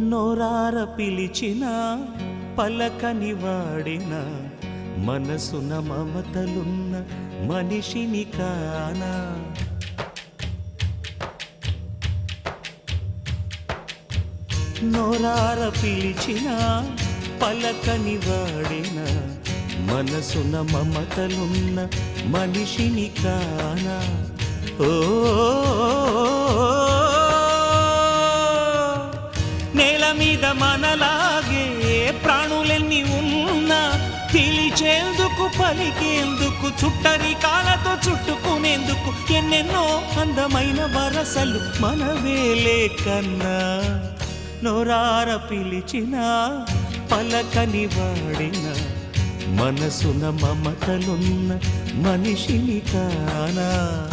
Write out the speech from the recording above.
నోరార పిలిచిన పలకని వాడిన మనసున మమతలున్న మనిషిని కానా. నోరార పిలిచిన పలకని వాడిన మనసున మమతలున్న మనిషిని కానా. ఓ నేల మీద మనలాగే ప్రాణులెన్ని ఉన్నా పిలిచేందుకు పలికేందుకు చుట్టరికాలతో చుట్టుకునేందుకు ఎన్నెన్నో అందమైన వరసలు మనవేలే కన్నా. నోరార పిలిచిన పలకని వాడిన మనసున మమతలున్న మనిషిని కానా.